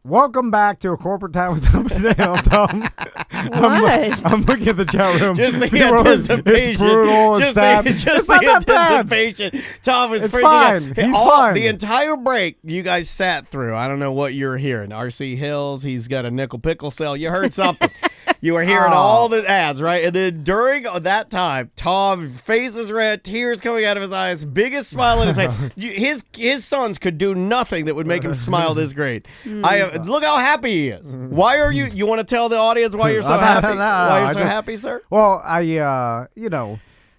Welcome back to A Corporate Time with Tom today. I'm Tom. I'm looking at the chat room. Just the anticipation. It's brutal. It's sad. Just it's not the that bad. anticipation. Tom was It's freaking fine. out. He's fine. The entire break you guys sat through. I don't know what you're hearing. RC Hills, he's got a nickel pickle sale. You heard something. You were hearing all the ads, right? And then during that time, Tom, face is red, tears coming out of his eyes, biggest smile on his face. His sons could do nothing that would make him smile this great. Look how happy he is. Why are you? You want to tell the audience why you're so happy? Why you're so happy, sir? Well,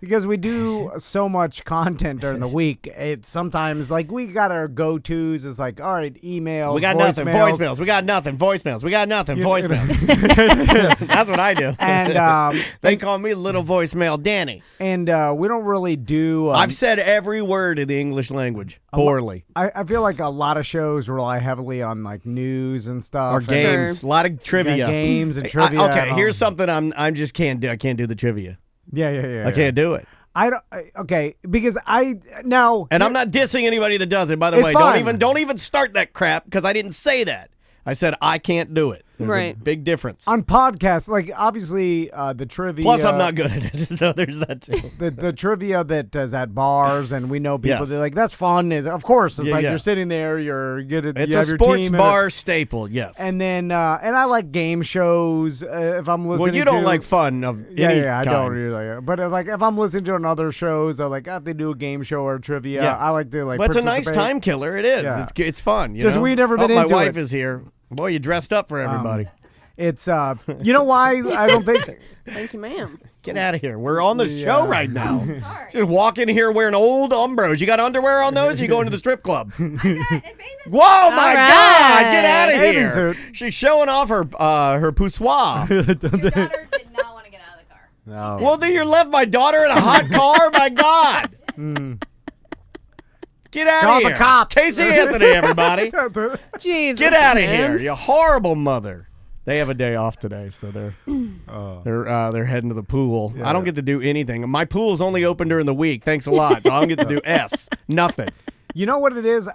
because we do so much content during the week, it's sometimes like we got our go-tos. It's like, all right, emails, we got nothing, voicemails. We got nothing, voicemails. We got nothing, voicemails. That's what I do. And they call me Little Voicemail Danny. And we don't really do. I've said every word in the English language poorly. I feel like a lot of shows rely heavily on like news and stuff, or games. A lot of trivia, games and trivia. Okay, here's something I just can't do. I can't do the trivia. Yeah. I can't do it. Because now. And I'm not dissing anybody that does it. By the way, don't even start that crap because I didn't say that. I said I can't do it. There's a big difference. On podcasts, like obviously the trivia. Plus, I'm not good at it, so there's that too. The trivia that is at bars, and we know people. They're like, that's fun. Of course, it's you're sitting there, you're good at. It's you a have your sports team bar staple, yes. And then and I like game shows. If I'm listening, well, you don't like fun of any kind. I don't really. But like if I'm listening to other shows, I like if they do a game show or trivia. Yeah. I like to like. But it's a nice time killer. It is. Yeah. It's fun. You know? We never been into it. My wife is here. Boy, you dressed up for everybody. It's you know why I don't think. Thank you, ma'am. Get out of here. We're on the show right now. Sorry. Just walk in here wearing old Umbros. You got underwear on those? You going to the strip club? I got a Whoa, my God! Get out of bathing here. Suit. She's showing off her poussoir. Your daughter did not want to get out of the car. No. Well, then you left my daughter in a hot car? My God. Get out Call of here. the cops. Casey Anthony, everybody. Jesus, Get out of man. here, you horrible mother. They have a day off today, so they're heading to the pool. Yeah. I don't get to do anything. My pool's only open during the week. Thanks a lot. So I don't get to do nothing. You know what it is?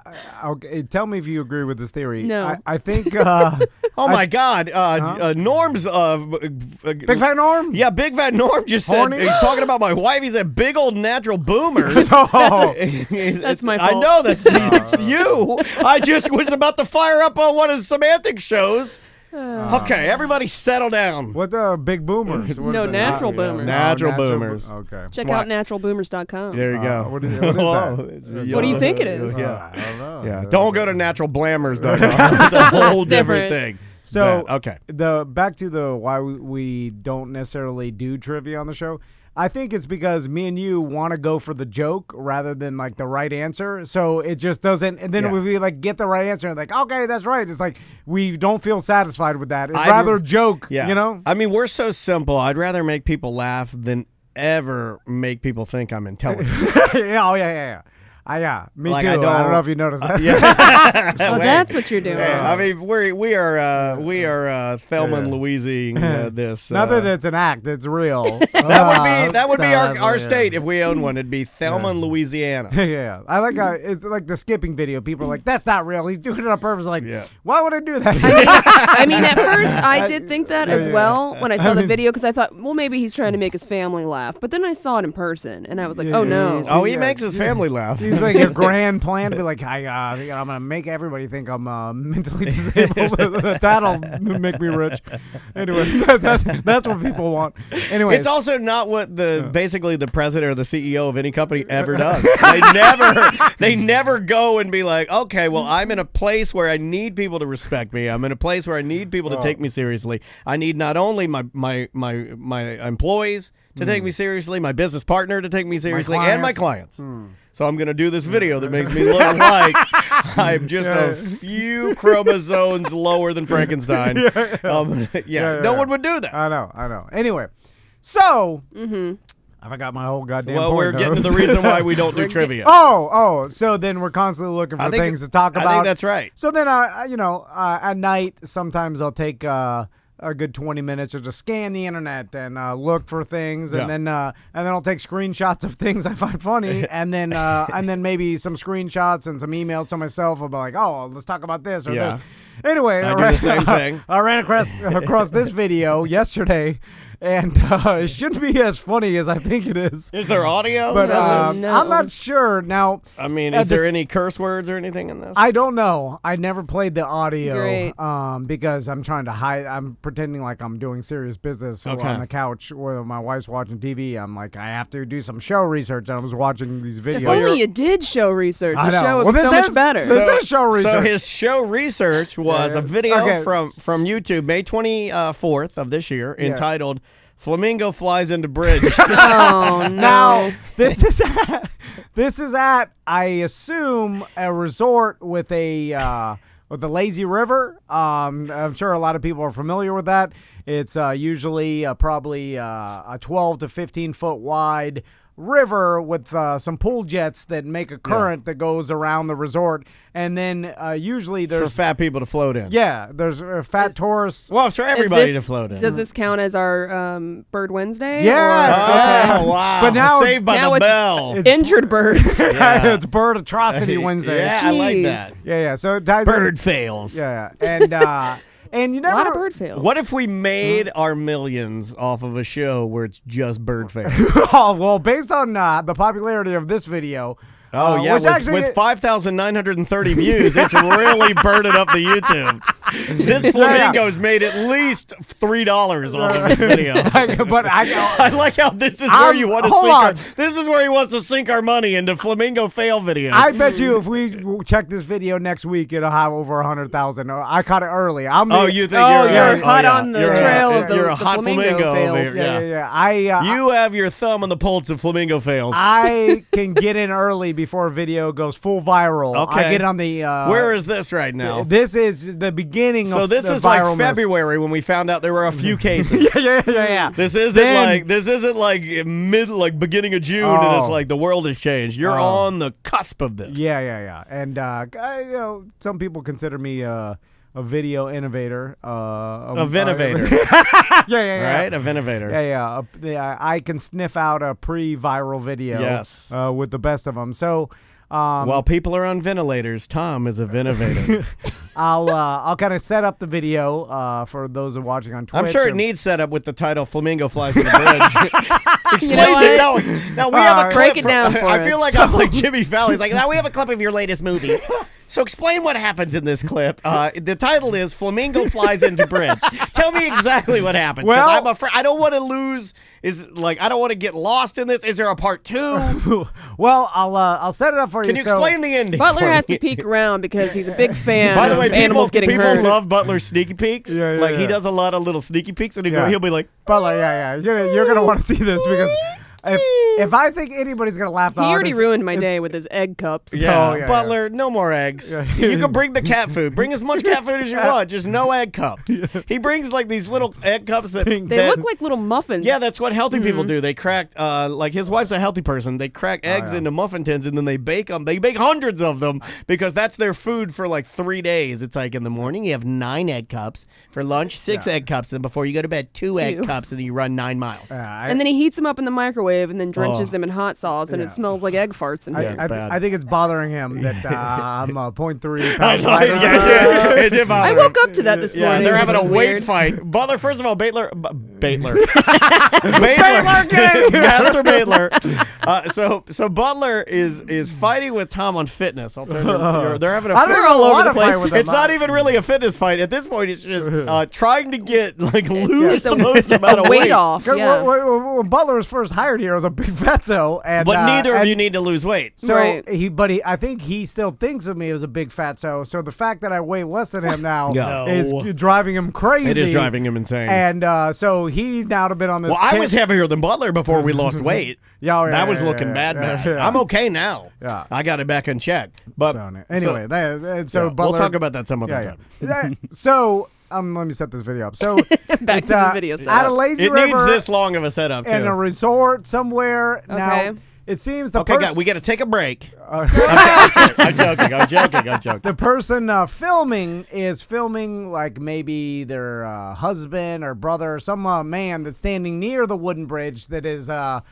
Okay, tell me if you agree with this theory. No. I think. Oh my God! Norm's Big Fat Norm? Yeah, Big Fat Norm just Horny? said he's talking about my wife. He said big old natural boomers. That's my fault. I know that's you. I just was about to fire up on one of semantic shows. Okay, everybody settle down. What the big boomers? No, natural boomers. Natural boomers. Okay. Check out naturalboomers.com. There you go. What is that? What do you think it is? Yeah. I don't know. Yeah. Don't go to naturalblammers.com. It's a whole different thing. So okay. Back to the why we don't necessarily do trivia on the show. I think it's because me and you want to go for the joke rather than like the right answer. So it just doesn't. And then if we like get the right answer and like, okay, that's right. It's like we don't feel satisfied with that. It's rather joke, you know? I mean, we're so simple. I'd rather make people laugh than ever make people think I'm intelligent. Yeah. Me Like, too. I don't know if you noticed that. Oh, that's what you're doing. Yeah, I mean, we are Thelma and Louising this. Not that it's an act; it's real. That would be our state if we owned one. It'd be Thelma and Louisiana. Yeah, I like it's like the skipping video. People are like, "That's not real. He's doing it on purpose." Like, why would I do that? I mean, at first I did think that as well when I saw the video because I thought, well, maybe he's trying to make his family laugh. But then I saw it in person and I was like, oh no. Oh, he makes his family laugh. He's like your grand plan to be like, I'm gonna make everybody think I'm mentally disabled. That'll make me rich. Anyway, that's what people want. Anyway, it's also not what basically the president or the CEO of any company ever does. They never go and be like, okay, well, I'm in a place where I need people to respect me. I'm in a place where I need people to take me seriously. I need not only my employees to take me seriously, my business partner to take me seriously, and my clients. So I'm going to do this video that makes me look like I'm just a few chromosomes lower than Frankenstein. No one would do that. I know. Anyway, so I forgot my whole goddamn point. Well, we're getting to the reason why we don't do trivia. So then we're constantly looking for things to talk about. I think that's right. So then, at night, sometimes I'll take a good 20 minutes to just scan the internet and look for things, and then I'll take screenshots of things I find funny, and then maybe some screenshots and some emails to myself about like, oh, let's talk about this or this. Anyway, I do the same thing. I ran across this video yesterday. And it shouldn't be as funny as I think it is. Is there audio? But No. I'm not sure. Now, I mean, is there any curse words or anything in this? I don't know. I never played the audio Great. because I'm trying to hide. I'm pretending like I'm doing serious business on the couch where my wife's watching TV. I'm like, I have to do some show research. And I was watching these videos. If only you did show research. I The know. show would Well, be so this much better. This is show research. So his show research was a video Okay. from YouTube, May 24th of this year, entitled "Flamingo Flies into Bridge." Oh, no. Now, this is at I assume a resort with a lazy river. I'm sure a lot of people are familiar with that. It's usually probably a 12 to 15 foot wide river with some pool jets that make a current that goes around the resort, and then usually for there's fat people to float in. there's fat tourists. Well, it's for everybody to float in. Does this count as our Bird Wednesday? Yes. Oh, Okay. wow. But now Saved by now the it's bell. injured birds. Yeah. It's Bird Atrocity Wednesday. Yeah, I like Jeez. that. Yeah. So it ties in- Bird fails. Yeah, and you A never. lot of bird fails. What if we made our millions off of a show where it's just bird fails? Oh, well, based on the popularity of this video. Oh, yeah, which with 5,930 views, it's really burning up the YouTube. This flamingo's made at least $3 off of this video. But I like how this is where you want to hold sink on. this is where he wants to sink our money into flamingo fail videos. I bet you if we check this video next week, it'll have over 100,000. I caught it early. you think you're hot on the trail of the you're a hot flamingo fails. over here. Yeah. You have your thumb on the pulse of flamingo fails. I can get in early before a video goes full viral. Okay. I get on the. Where is this right now? This is the beginning So of this the is like viralness. February when we found out there were a few cases. Yeah. This isn't like beginning of June and it's like the world has changed. You're on the cusp of this. Yeah. And some people consider me a video innovator. A vinovator. Yeah. Right? A vinovator. Yeah. I can sniff out a pre-viral video. Yes. With the best of them. So. While people are on ventilators, Tom is a vinovator. I'll kind of set up the video for those who are watching on Twitch. I'm sure it needs setup with the title "Flamingo Flies in the Bridge." Explain You know it. Now we have a clip. break it down for I us. feel like I'm like Jimmy Fallon. He's like, now we have a clip of your latest movie. So explain what happens in this clip. The title is "Flamingo Flies into Bridge." Tell me exactly what happens. Well, I'm afraid I don't want to lose. I don't want to get lost in this. Is there a part 2? Well, I'll set it up for you. Can you explain the ending? Butler for has me? to peek around because he's a big fan By the way, of animals getting people hurt. love Butler's sneaky peeks. Yeah, like he yeah. does a lot of little sneaky peeks, and Yeah. he'll be like, Butler, yeah. You're gonna want to see this because if I think anybody's gonna laugh the He already hardest, ruined my day with his egg cups. "Yeah, yeah, Butler, no more eggs. Yeah. You can bring the cat food. Bring as much cat food as you want. Just no egg cups." He brings like these little egg cups that They that- look like little muffins. Yeah, that's what healthy people do. They crack, like his wife's a healthy person. They crack eggs yeah. into muffin tins and then they bake them. They bake hundreds of them because that's their food for like 3 days. It's like in the morning you have 9 egg cups. For lunch, 6 egg cups. And before you go to bed, 2 egg cups, and then you run 9 miles. And then he heats them up in the microwave and then drenches them in hot sauce, and it smells like egg farts in here. it's bad. I think it's bothering him that I'm 0.3 I pounds know, lighter. it did bother I him. woke up to that this Yeah, morning. they're having which a is weight weird. fight. Butler, first of all, Baitler, Master Baitler. So Butler is fighting with Tom on fitness. I'll turn they're having a I don't fit- know all a over lot the of fight place. with them. It's not even really a fitness fight. At this point, it's just trying to get lose the most amount of weight weight off. 'Cause Yeah. when Butler was first hired here, he was a big fatso, and But neither of and you need to lose weight. So Right. I think he still thinks of me as a big fatso. So the fact that I weigh less than him now No. is driving him crazy. It is driving him insane. And so he's now been on this. Well, I was heavier than Butler before we lost weight. That was looking bad. yeah. I'm okay now. Yeah. I got it back in check. But Anyway, so yeah, Butler, we'll talk about that some other time. So let me set this video up. So Back it's, to the video at a setup. lazy It river needs this long of a setup too. in a resort somewhere. Now Okay. it seems the Okay, person. we got to take a break. I'm joking. The person filming is filming like maybe their husband or brother or some man that's standing near the wooden bridge that is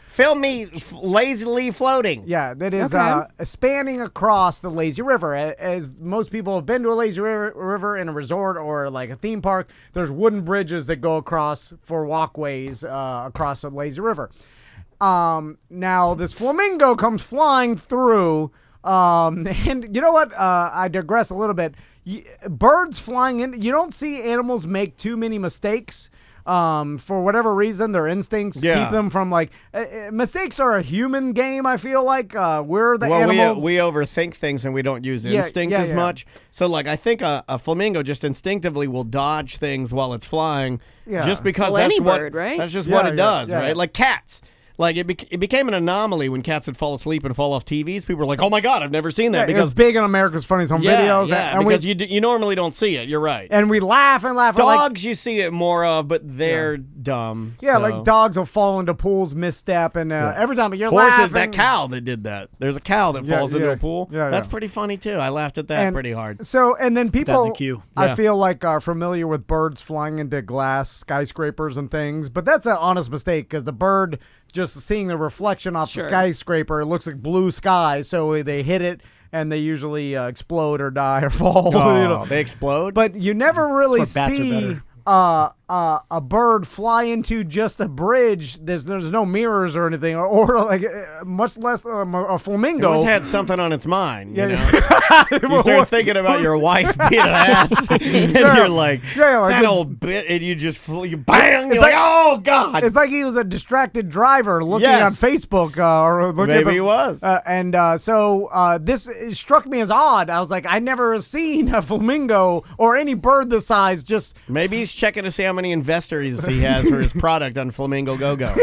Film me lazily floating. that is Okay. spanning across the lazy river. As most people have been to a lazy river in a resort or like a theme park, there's wooden bridges that go across for walkways across the lazy river. Now this flamingo comes flying through. And you know what? I digress a little bit. Birds flying in, you don't see animals make too many mistakes. For whatever reason, their instincts keep them from like mistakes are a human game. I feel like we're the animal. We overthink things and we don't use instinct as much. So like I think a flamingo just instinctively will dodge things while it's flying, just because Well, that's any what bird, right? that's just what it does, right? yeah. Like cats. Like it became an anomaly when cats would fall asleep and fall off TVs. People were like, "Oh my god, I've never seen that." Yeah, because it's big in America's Funniest Home Videos. yeah, and because you normally don't see it. You're right. and we laugh and laugh. We're like, Dogs you see it more of, but they're dumb. yeah, so. like dogs will fall into pools, misstep, and every time you're Horses, laughing. that cow that did that. There's a cow that falls into a pool. Yeah, That's yeah. pretty funny too. I laughed at that And pretty hard. So, and then people, queue. I Yeah. feel like, are familiar with birds flying into glass skyscrapers and things, but that's an honest mistake because the bird just seeing the reflection off the skyscraper, it looks like blue sky, so they hit it and they usually explode or die or fall. Oh, they explode? But you never really That's why bats are see better. a bird fly into just a bridge. There's no mirrors or anything, or like much less a flamingo. It always had something on its mind, you know? You You start thinking about your wife being an ass, and you're like, like that it's- old bit, and you just, you bang, you're like- like, oh, God. It's like he was a distracted driver looking Yes. on Facebook or looking at Maybe he was. So this struck me as odd. I was like, I never seen a flamingo or any bird this size just. Maybe he's checking to see how many investors he has for his product on Flamingo Go-Go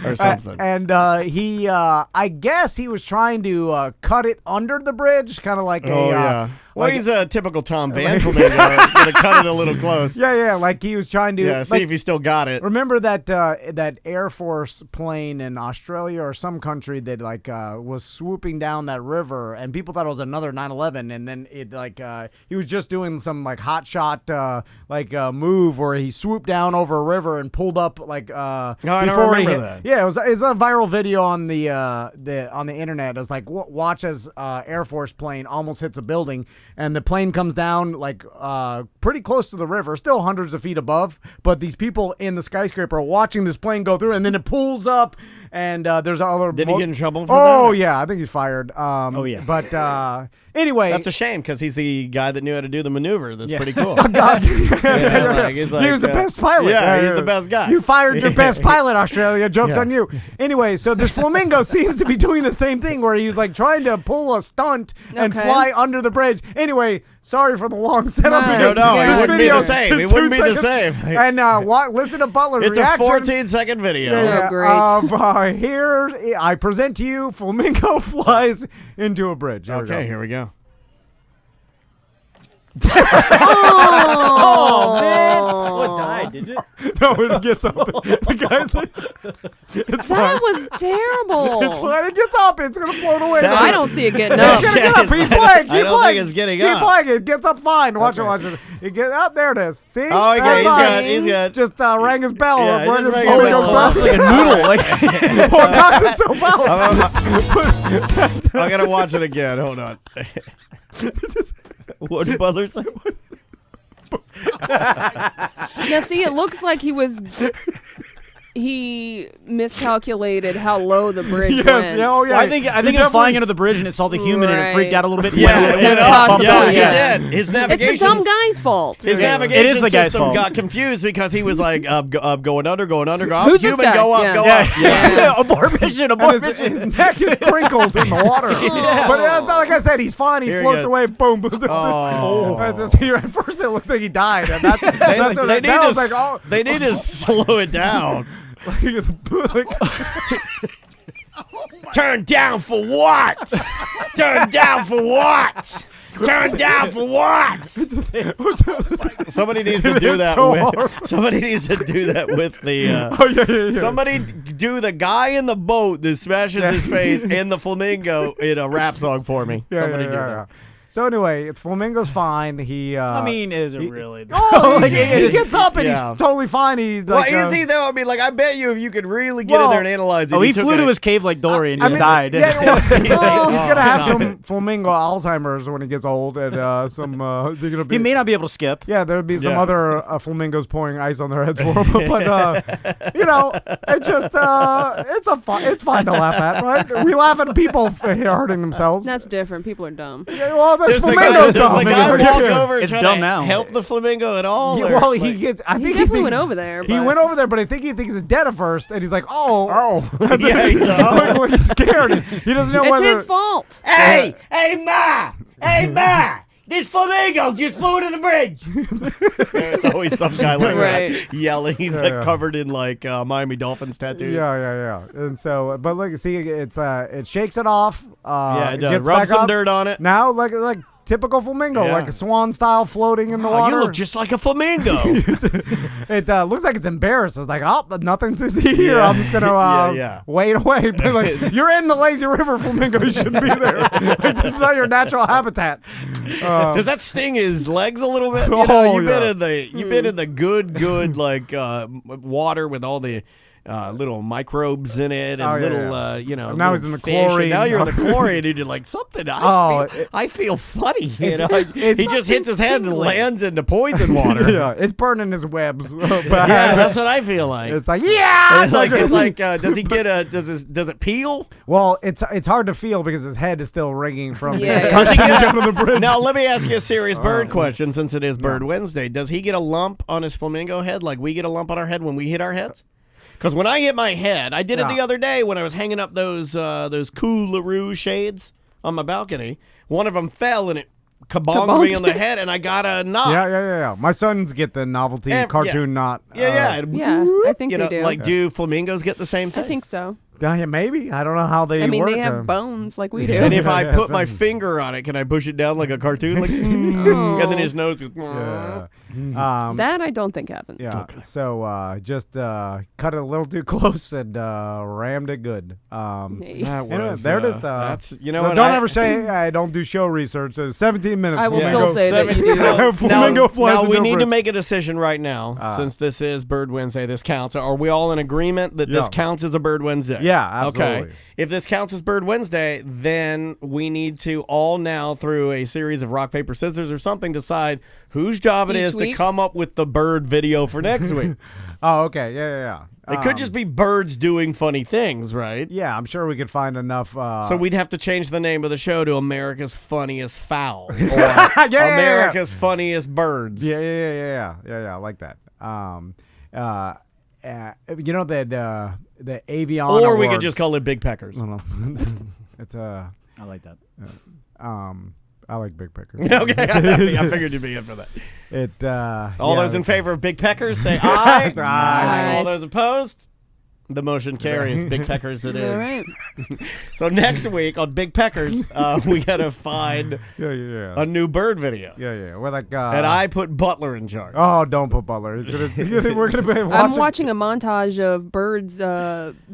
or something. And he, I guess he was trying to cut it under the bridge, kind of like Oh, a. yeah. Well, like- he's a typical Tom Van Flamingo. He's going to cut it a little close. Yeah, like he was trying to. Yeah, see like, if he still got it. Remember that Air Force plane in Australia or some country that like was swooping down that river, and people thought it was another 9/11, and then it like he was just doing some like hot shot move where he swooped down over a river and pulled up like I don't before he remember hit. that. Yeah, it's a viral video on the internet. It was like watch as Air Force plane almost hits a building, and the plane comes down like pretty close to the river, still hundreds of feet above, but these people in the skyscraper are watching this plane go through, and then it pulls up, and there's other. Did he get in trouble for Oh that? yeah, I think he's fired. yeah. But anyway, That's a shame because he's the guy that knew how to do the maneuver. That's pretty cool. God. Yeah, like, he's he like, was the best pilot. Yeah, he's the best guy. You fired your best pilot, Australia. Joke's Yeah. on you. Anyway, so this flamingo seems to be doing the same thing where he's like trying to pull a stunt and Okay. fly under the bridge. Anyway, sorry for the long setup. No, because no, it this wouldn't be video the same. is It 2 wouldn't be the seconds. same. And listen to Butler's It's reaction. a 14-second video. Oh, great. Here, I present to you, flamingo flies into a bridge. There we go. Okay, here we go. Oh, What died, did it? No, it gets up. The guy's like, it's fine. that was terrible. It's fine. It gets up. It's gonna float away. I don't see it getting It's up. gonna get up. Keep playing. I Keep don't playing. think it's getting Keep up. playing. It gets up fine. Watch it. It get up. There it is. See? Oh, okay, That's he's fine. good. He's good. Just rang his bell. Yeah, he Rang just his rang a phone. bell. Goes It's like a noodle. Like, well, knocked itself out. I gotta watch it again. Hold on. What did Butler say? Now, see, it looks like he miscalculated how low the bridge Yes. went. Yeah. Oh yeah. well, I think it was flying into the bridge and it saw the human and it freaked Right. out a little bit. Yeah, Went a little that's bit up, possible, bumped Yeah, out. yeah. he did. His It's the navigation. dumb guy's fault. His Yeah. navigation It is the guy's system fault. got confused because he was like, going under, go up, Who's this human, guy? go up, Yeah. go Yeah, up. Yeah. abort mission, And abort his mission. neck is crinkled in the water. But like I said, he's fine. He Here he floats goes. away. Boom. Oh. At first, it looks like he died. And that's what They that need was to like. Oh, they need to slow it down. Turn down for what? Turn down for what? Turn down for what? Somebody needs to do that so with. hard. Somebody needs to do that with the. Oh yeah. Somebody do the guy in the boat that smashes his face in the flamingo in a rap song for me. Somebody do that. So anyway, Flamingo's fine. He. I mean, is it really? Oh, he gets up and Yeah. he's totally fine. He like, Well, is he though? I mean, like, I bet you if you could really get in there and analyze it. Oh, he took flew it- to his cave like Dory and I just mean, died. Yeah, well, he's gonna have stop some flamingo Alzheimer's when he gets old, and some. They're gonna be, He may not be able to skip. Yeah, there'd be some Yeah. other flamingos pouring ice on their heads for him, but you know, it's just it's fine to laugh at, right? We laugh at people hurting themselves. That's different. People are dumb. Yeah, well, that's Does the flamingos. guy walk Yeah. over and It's try dumb to now. help the flamingo at all? Yeah, or, well, like- he gets. I He think definitely thinks- went over there. He but- went over there, but I think he thinks it's dead at first, and he's like, "Oh, Yeah, he's like, like, he's scared. He doesn't know It's whether his fault. Hey, Ma! This flamingo just flew to the bridge. It's always some guy like Right. that yelling. He's like covered in like Miami Dolphins tattoos. Yeah. And so, but look, see, it shakes it off. Yeah, it does. Gets Rub back some up. dirt on it. Now, like typical flamingo, Yeah. like a swan style floating in the water. You look just like a flamingo. It looks like it's embarrassed. It's like, oh, nothing's to see here. Yeah. I'm just gonna Yeah. wait away. But like, you're in the lazy river, flamingo. You shouldn't be there. Like, this is not your natural habitat. Does that sting his legs a little bit? You know, Oh, you've yeah. been in the good like water with all the little microbes in it and Oh, yeah, little yeah. you know. Now little he's in the fish, and chlorine. now you're in the chlorine and you're like something. I feel funny. You know, it's he just hits his head and tingling. lands into poison water. Yeah, it's burning his webs. But Yeah, that's what I feel like. it's like yeah. It's like does he get a does it peel? Well, it's hard to feel because his head is still ringing from Yeah, the yeah. Does he get down on the bridge. Now let me ask you a serious bird question since it is Bird Wednesday. Does he get a lump on his flamingo head like we get a lump on our head when we hit our heads? Because when I hit my head, I did it the other day when I was hanging up those Coolaroo shades on my balcony. One of them fell and it kabonged me on the head, and I got a knot. Yeah. My sons get the novelty cartoon knot. Yeah. Yeah, I think You they know, do. like, do flamingos get the same I thing? think so. Yeah, maybe. I don't know how they I mean, work. they have bones like we do. And if I Yeah, put my definitely. finger on it, can I push it down like a cartoon? Like, Oh. and then his nose goes. Yeah. That I don't think happens. Yeah. So just cut it a little too close and rammed it good. Hey. That Anyway, was, there it is. that's you know so what? don't ever say I don't do show research. 17 minutes. I will Flamingo. still say that you do. Flamingo flies now into we a need to bridge. make a decision right now, since this is Bird Wednesday. This counts. Are we all in agreement that this Yeah. counts as a Bird Wednesday? Yeah, absolutely. Okay. If this counts as Bird Wednesday, then we need to all now, through a series of rock, paper, scissors or something, decide whose job it Each is week? to come up with the bird video for next week. Oh, okay. Yeah. It could just be birds doing funny things, right? Yeah, I'm sure we could find enough. So we'd have to change the name of the show to America's Funniest Fowl or yeah. America's Funniest Birds. Yeah. I like that. You know that the Avian Or we could Awards- just call it Big Peckers. I don't know. It's I like that. I like big pickers. Okay, I figured you'd be in for that. All yeah, those in favor of Big Peckers say aye. Aye. All those opposed? The motion carries. Big Peckers it is. All right. So next week on Big Peckers, we got to find Yeah. a new bird video. Yeah. We're like, And I put Butler in charge. Oh, don't put Butler. We're gonna be watching. I'm watching a montage of birds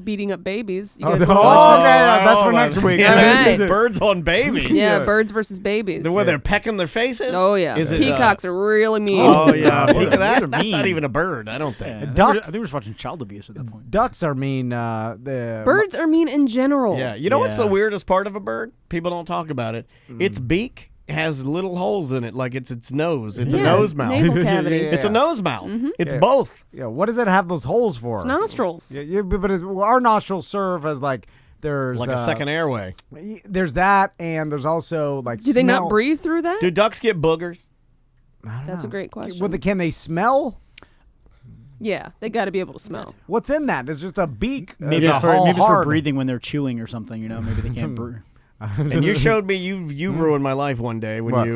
beating up babies. You guys Oh, wanna watch okay, that's for next week. All right. Birds on babies. it? Yeah, Yeah. birds versus babies. Where they're pecking their faces? Oh yeah, Is it, peacocks are really mean. Oh, yeah. They're That's not mean. even a bird, I don't think. Yeah, Ducks- I think we're just watching child abuse at that point. Ducks are mean. The Birds are mean in general. Yeah. You know what's the Yeah. weirdest part of a bird? People don't talk about it. Its beak has little holes in it, like it's its nose. It's a Yeah, nose mouth. nasal cavity. Yeah. It's a nose mouth. It's Yeah. both. Yeah. What does it have those holes for? It's nostrils. Yeah, but our nostrils serve as like there's Like a second airway. There's that, and there's also like. Do they smell. not breathe through that? Do ducks get boogers? That's a great question. Can they smell? Yeah, they got to be able to smell. What's in that? It's just a beak. Maybe It's it's for all maybe it's for hard. breathing when they're chewing or something. You know, maybe they can't breathe. And you showed me you ruined my life one day when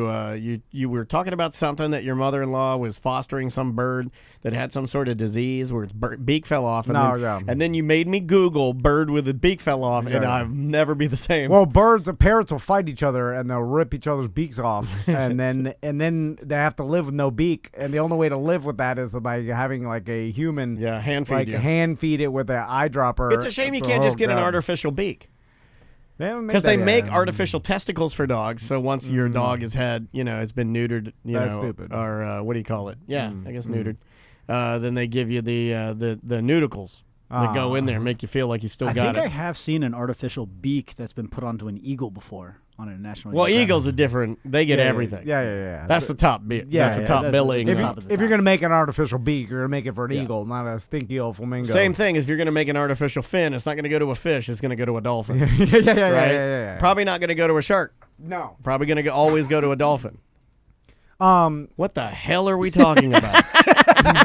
you were talking about something that your mother-in-law was fostering some bird that had some sort of disease where its beak fell off. And then you made me Google bird with the beak fell off, and I'll never be the same. Well, parrots will fight each other and they'll rip each other's beaks off, and then they have to live with no beak. And the only way to live with that is by having like a human, hand feed hand feed it with an eyedropper. It's a shame you can't just get an artificial beak. Because they make artificial testicles for dogs, so once your dog has had, has been neutered, That's stupid. Or what do you call it? Yeah, I guess neutered. Then they give you the nudicles that go in there, and make you feel like you still got it. I think I have seen an artificial beak that's been put onto an eagle before on a national. Well, eagles are different; they get everything. Yeah. That's the top bit. That's the top billing. If you're gonna make an artificial beak, you're gonna make it for an eagle, not a stinky old flamingo. Same thing as if you're gonna make an artificial fin. It's not gonna go to a fish. It's gonna go to a dolphin. Yeah. Probably not gonna go to a shark. No. Probably gonna always go to a dolphin. What the hell are we talking about?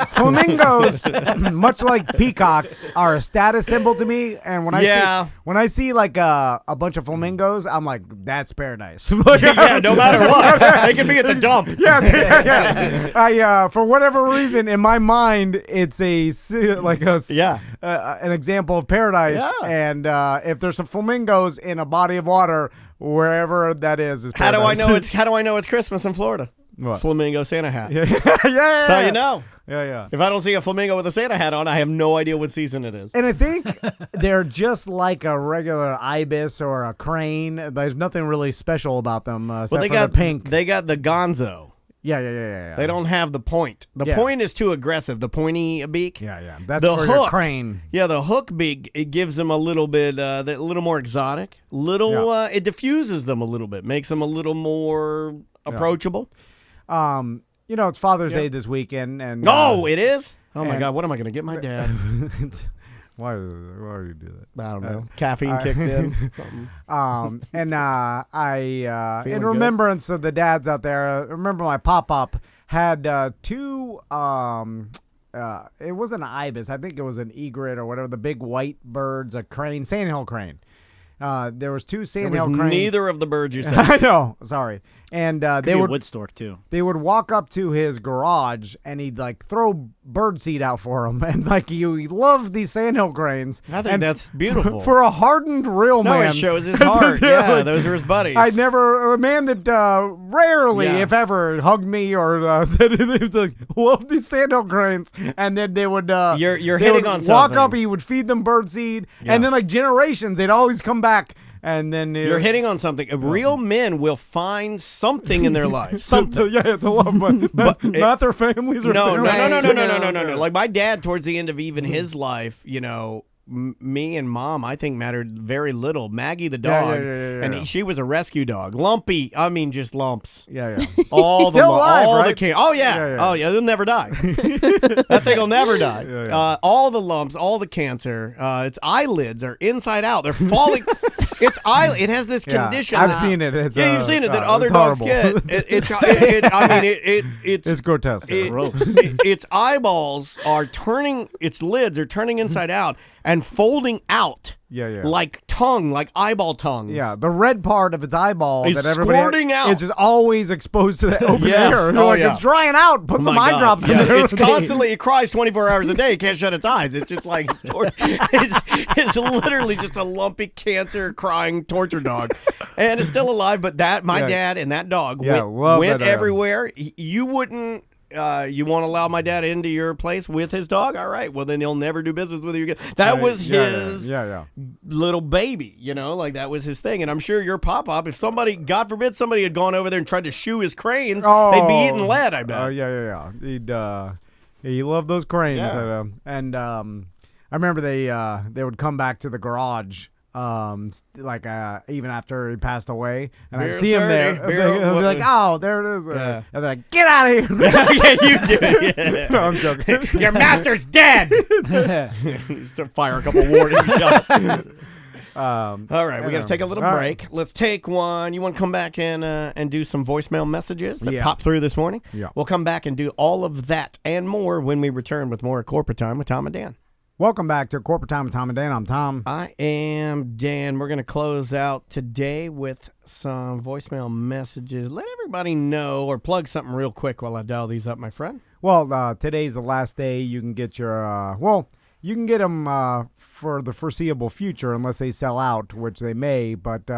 Flamingos, much like peacocks, are a status symbol to me. And when I see like a bunch of flamingos, I'm like, that's paradise. No matter what, they can be at the dump. Yeah. For whatever reason, in my mind, it's an example of paradise. Yeah. And if there's some flamingos in a body of water, wherever that is paradise. How do I know it's Christmas in Florida? What? Flamingo Santa hat. Yeah. That's how you know. Yeah. If I don't see a flamingo with a Santa hat on, I have no idea what season it is. And I think they're just like a regular ibis or a crane. There's nothing really special about them except for the pink. They got the gonzo. Yeah. They don't have the point. The point is too aggressive. The pointy beak. Yeah. That's for your crane. Yeah, the hook beak, it gives them a little bit, a little more exotic. It diffuses them a little bit, makes them a little more approachable. It's Father's Day this weekend, and it is. Oh my God, what am I going to get my dad? Why do you do that? I don't know. Caffeine kicked in. In remembrance of the dads out there, I remember my pop-up had two. It wasn't an ibis. I think it was an egret or whatever. The big white birds, a crane, sandhill crane. There was two sandhill cranes. Neither of the birds you said. I know. Sorry. And they would wood stork too. They would walk up to his garage and he'd like throw bird seed out for him, and like he loved these sandhill cranes. I think that's beautiful for a hardened real man. No, it shows his heart. Yeah, those are his buddies. A man that rarely, if ever, hugged me or said he was like, love these sandhill cranes, and then they would. You're hitting on something. Walk up, he would feed them bird seed, and then like generations, they'd always come back. And then you're hitting on something. Real men will find something in their life. Something. To love, but not their families or no. Like my dad, towards the end of even his life, me and Mom, I think, mattered very little. Maggie the dog, and she was a rescue dog. Lumpy, I mean, just lumps. Yeah. All the right? Oh yeah, they'll never die. That thing will never die. All the lumps, all the cancer. Its eyelids are inside out. They're falling. It has this condition. I've seen it. You've seen it that other dogs get. It's grotesque. It's gross. Its eyeballs are turning. Its lids are turning inside out and folding out. Like tongue, like eyeball tongues. Yeah, the red part of its eyeball is that everybody squirting out. It's just always exposed to the open air. It's drying out. Put some eye drops in there. It's constantly. It cries 24 hours a day. It can't shut its eyes. It's just like it's literally just a lumpy cancer crying torture dog, and it's still alive. But my dad and that dog went everywhere. You wouldn't. You won't allow my dad into your place with his dog? All right. Well, then he'll never do business with you again. That was his little baby, like that was his thing. And I'm sure your pop-up, if somebody, God forbid, somebody had gone over there and tried to shoe his cranes, they'd be eating lead, I bet. Oh, yeah. He loved those cranes. Yeah. And I remember they would come back to the garage. Even after he passed away, and I'd see him there. They'd be like, "Oh, there it is!" And they're like, "Get out of here!" You do it. No, I'm joking. Your master's dead. Just to fire a couple warning shots. All right, we got to take a little break. Let's take one. You want to come back and do some voicemail messages that popped through this morning? Yeah. We'll come back and do all of that and more when we return with more Corporate Time with Tom and Dan. Welcome back to Corporate Time with Tom and Dan. I'm Tom. I am Dan. We're going to close out today with some voicemail messages. Let everybody know or plug something real quick while I dial these up, my friend. Well, today's the last day you can get your, you can get them for the foreseeable future unless they sell out, which they may. But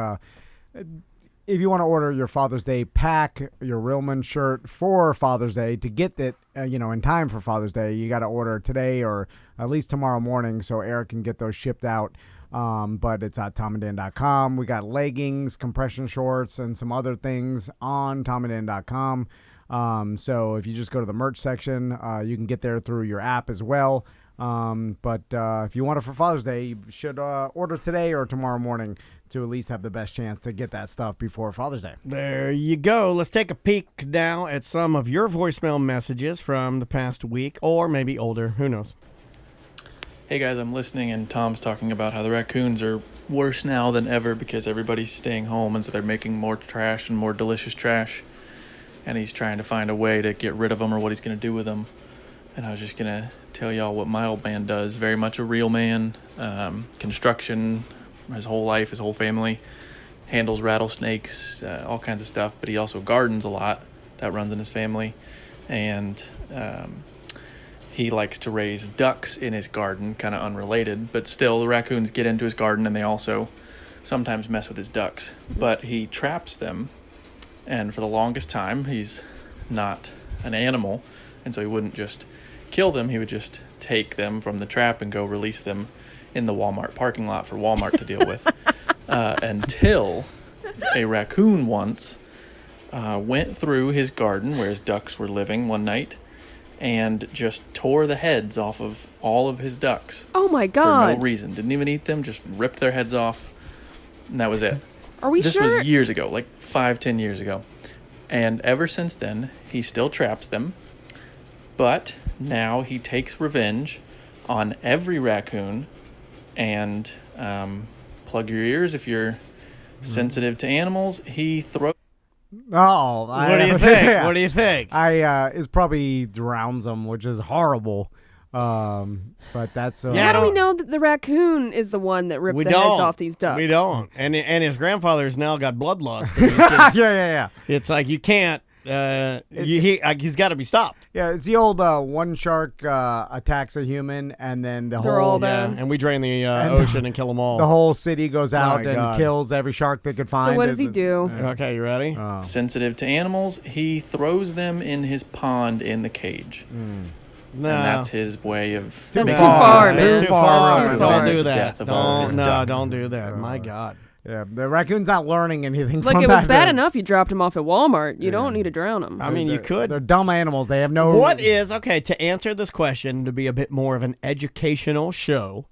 if you want to order your Father's Day pack, your Realman shirt for Father's Day, to get that, in time for Father's Day, you got to order today or at least tomorrow morning so Eric can get those shipped out. But it's at tomanddan.com. We got leggings, compression shorts, and some other things on tomanddan.com. So if you just go to the merch section, you can get there through your app as well. But if you want it for Father's Day, you should order today or tomorrow morning to at least have the best chance to get that stuff before Father's Day. There you go. Let's take a peek now at some of your voicemail messages from the past week, or maybe older. Who knows? Hey guys, I'm listening, and Tom's talking about how the raccoons are worse now than ever because everybody's staying home, and so they're making more trash and more delicious trash. And he's trying to find a way to get rid of them or what he's going to do with them. And I was just going to tell y'all what my old man does. Very much a real man. Construction, his whole life, his whole family. Handles rattlesnakes, all kinds of stuff. But he also gardens a lot. That runs in his family. And he likes to raise ducks in his garden, kind of unrelated. But still, the raccoons get into his garden, and they also sometimes mess with his ducks. But he traps them. And for the longest time, he's not an animal. And so he wouldn't just kill them. He would just take them from the trap and go release them in the Walmart parking lot for Walmart to deal with. Until a raccoon once went through his garden where his ducks were living one night and just tore the heads off of all of his ducks. Oh my God. For no reason. Didn't even eat them, just ripped their heads off. And that was it. Are we this sure? This was years ago, like 5-10 years ago. And ever since then, he still traps them. But now he takes revenge on every raccoon. And plug your ears if you're sensitive to animals. He throws... Oh, What do you think? Yeah. What do you think? It probably drowns them, which is horrible. But that's How do we know that the raccoon is the one that ripped the heads off these ducks? We don't. And his grandfather's now got blood loss. yeah. It's like you can't. He's got to be stopped. Yeah, it's the old one shark attacks a human, and then They're all whole bad. And we drain the ocean and kill them all. the whole city goes out My and God. kills every shark they could find. So what does he do? Okay, you ready? sensitive to animals, he throws them in his pond in the cage. No. And that's his way of... That's making too far, sure man. That's too far. That's too Don't far. do The that. death of all his ducks. Don't do that. My God. Yeah, the raccoon's not learning anything. Like, from it was that. bad enough you dropped him off at Walmart. You don't need to drown him. I mean, you could. They're dumb animals. They have no. What is, okay, to answer this question, to be a bit more of an educational show,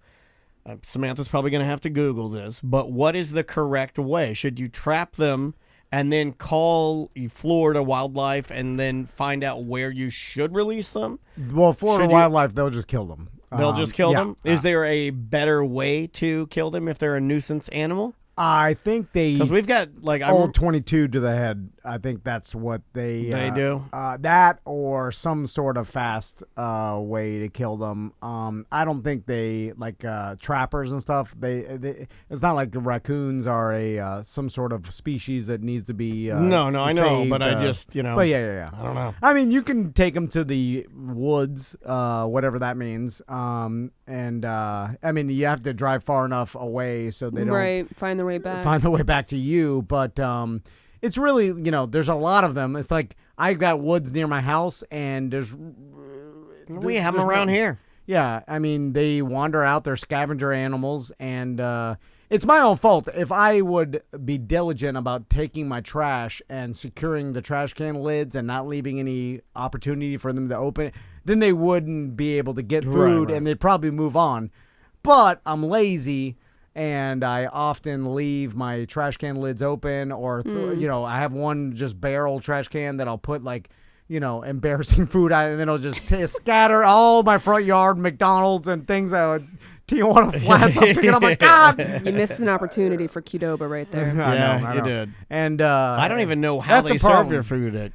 Samantha's probably going to have to Google this, but what is the correct way? Should you trap them and then call Florida Wildlife and then find out where you should release them? Well, Florida Should you- Wildlife, they'll just kill them. They'll just kill yeah. them? Is there a better way to kill them if they're a nuisance animal? I think they Because we've got, like, old 22 to the head. I think that's what they do? That or some sort of fast way to kill them. I don't think they like trappers and stuff. They it's not like the raccoons are a some sort of species that needs to be No, I know, saved, but I just, you know. But yeah. I don't know. I mean, you can take them to the woods, whatever that means. And I mean, you have to drive far enough away so they don't Right. Find their way back. find their way back to you. But it's really, there's a lot of them. It's like I've got woods near my house, and We have them around here. Yeah, I mean, they wander out. They're scavenger animals, and it's my own fault. If I would be diligent about taking my trash and securing the trash can lids and not leaving any opportunity for them to open it, then they wouldn't be able to get food, Right. and they'd probably move on. But I'm lazy, and I often leave my trash can lids open, or I have one just barrel trash can that I'll put like embarrassing food out, and then I'll just scatter all my front yard McDonald's and things I would Tijuana Flats. I'm thinking, I'm like, God. You missed an opportunity for Qdoba right there. I know. You did. And I don't even know how that's they a serve problem. your food at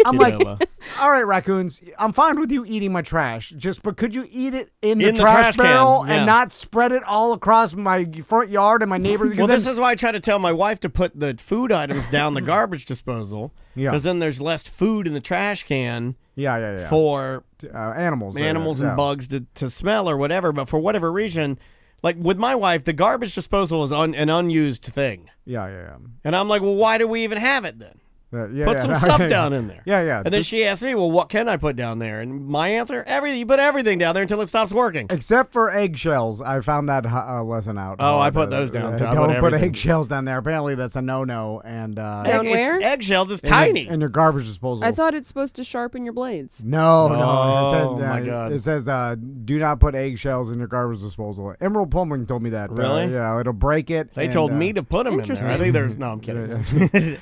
I'm like, Qdoba. all right, raccoons, I'm fine with you eating my trash, but could you eat it in the In the trash trash can, barrel yeah. and not spread it all across my front yard and my neighbors? Well, this is why I try to tell my wife to put the food items down the garbage disposal. Yeah. Because then there's less food in the trash can yeah. for animals and bugs to smell or whatever. But for whatever reason, like with my wife, the garbage disposal is an unused thing. Yeah. And I'm like, well, why do we even have it then? Put some stuff down in there. Yeah. And then she asked me, well, what can I put down there? And my answer, everything. You put everything down there until it stops working. Except for eggshells. I found that lesson out. Oh, I put those down, too. I put Don't put everything. eggshells down there. Apparently, that's a no-no. And Down where? It's eggshells. It's in tiny. in your garbage disposal. I thought it's supposed to sharpen your blades. No. It says, Oh, my God. It says, do not put eggshells in your garbage disposal. Emerald Plumbing told me that. Really? Yeah, it'll break it. They and, told me to put them in there. Interesting. I think there's... No, I'm kidding.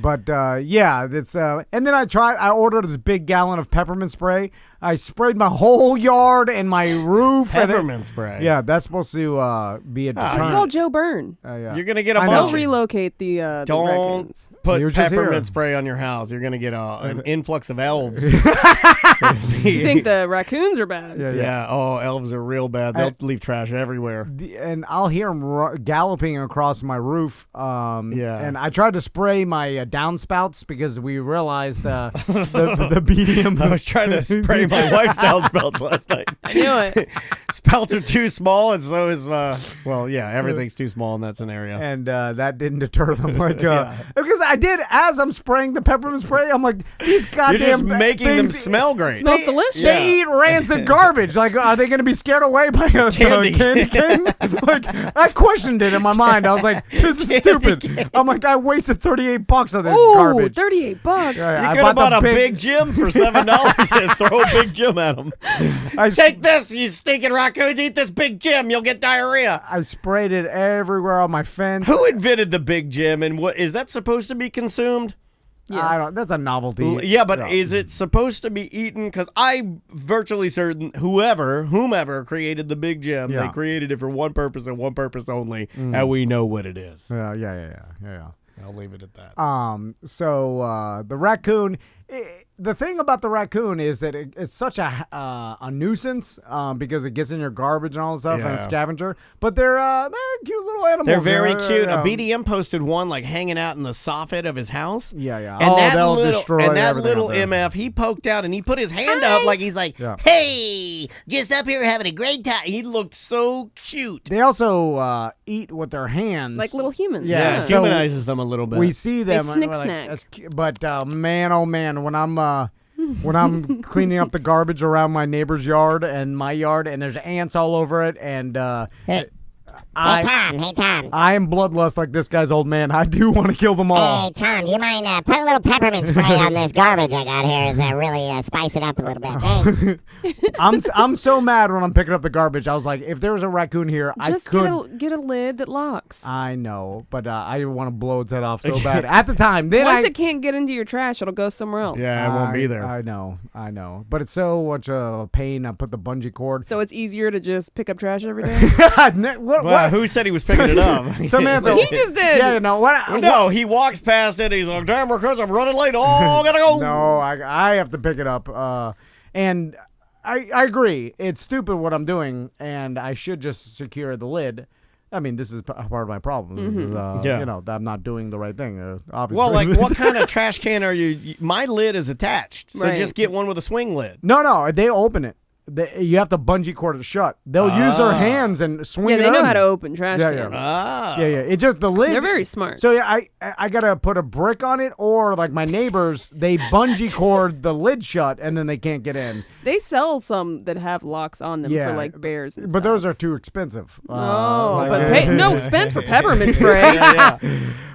Yeah, it's and then I ordered this big gallon of peppermint spray. I sprayed my whole yard and my roof. Peppermint spray. Yeah, that's supposed to be a It's deterrent. called Joe Byrne. Yeah. You're going to get a I know. They'll bunch. relocate the Don't raccoons. put He was just peppermint here. spray on your house. You're going to get an influx of elves. You think the raccoons are bad? Yeah. Oh, elves are real bad. They'll leave trash everywhere. And I'll hear them galloping across my roof. Yeah. And I tried to spray my downspouts because we realized the medium. I was trying to spray my wife's downspouts last night. I knew it. Spouts are too small, and so is everything's too small in that scenario. And that didn't deter them, because I did as I'm spraying the peppermint spray. I'm like, these goddamn You're just making them things, smell great. Smells delicious. They eat rancid garbage. Like, are they going to be scared away by a Candy. candy cane? Like, I questioned it in my mind. I was like, this is stupid. I'm like, I wasted $38 on this Ooh, garbage. $38. Yeah, You I could have bought the a big Jim for $7 and throw a big Jim at them. Take this, you stinking raccoons! Eat this big Jim, you'll get diarrhea. I sprayed it everywhere on my fence. Who invented the big Jim, and what is that supposed to be consumed? Yes. I don't. That's a novelty. Yeah, but is it supposed to be eaten? Because I'm virtually certain whomever created the big Jim, Yeah. they created it for one purpose and one purpose only, and we know what it is. Yeah. I'll leave it at that. So the raccoon. The thing about the raccoon is that it's such a nuisance because it gets in your garbage and all that stuff and a Yeah. scavenger. But they're cute little animals. They're very you know, cute. yeah. A BDM posted one like hanging out in the soffit of his house. Yeah. And that they'll little, destroy and that everything little out there. MF, he poked out and he put his hand up like he's like, Yeah. hey, just up here having a great time. He looked so cute. They also eat with their hands, Like little humans. Yeah, Yeah, so humanizes them a little bit. We see them. They and snick we're like, snack. "That's cute." But man, oh man, when I'm cleaning up the garbage around my neighbor's yard and my yard, and there's ants all over it, and Hey, Tom. I am bloodlust like this guy's old man. I do want to kill them all. Hey, Tom, do you mind put a little peppermint spray on this garbage I got here? It's really spice it up a little bit. Thanks. I'm so mad when I'm picking up the garbage. I was like, if there was a raccoon here, Just I could. get a lid that locks. I know, but I want to blow its head off so bad. At the time, then Once it can't get into your trash, it'll go somewhere else. Yeah, it won't be there. I know. But it's so much a pain. I put the bungee cord. So it's easier to just pick up trash every day. Well, who said he was picking it up? Samantha. He just did. Yeah, you know what? No, he walks past it. He's like, damn, because I'm running late. Oh, gotta go. No, I have to pick it up. And I agree. It's stupid what I'm doing, and I should just secure the lid. I mean, this is part of my problem. This is, Yeah. You know, that I'm not doing the right thing, obviously. Well, like, what kind of trash can are you? My lid is attached, so Right. just get one with a swing lid. No, they open it. You have to bungee cord it shut. They'll use their hands and swing Yeah, it they know on. how to open trash Yeah, cans. Ah. Yeah. It just the lid. They're very smart. So yeah, I gotta put a brick on it, or like my neighbors, they bungee cord the lid shut, and then they can't get in. They sell some that have locks on them Yeah, for like bears and But stuff. those are too expensive. Oh, but no expense for peppermint spray.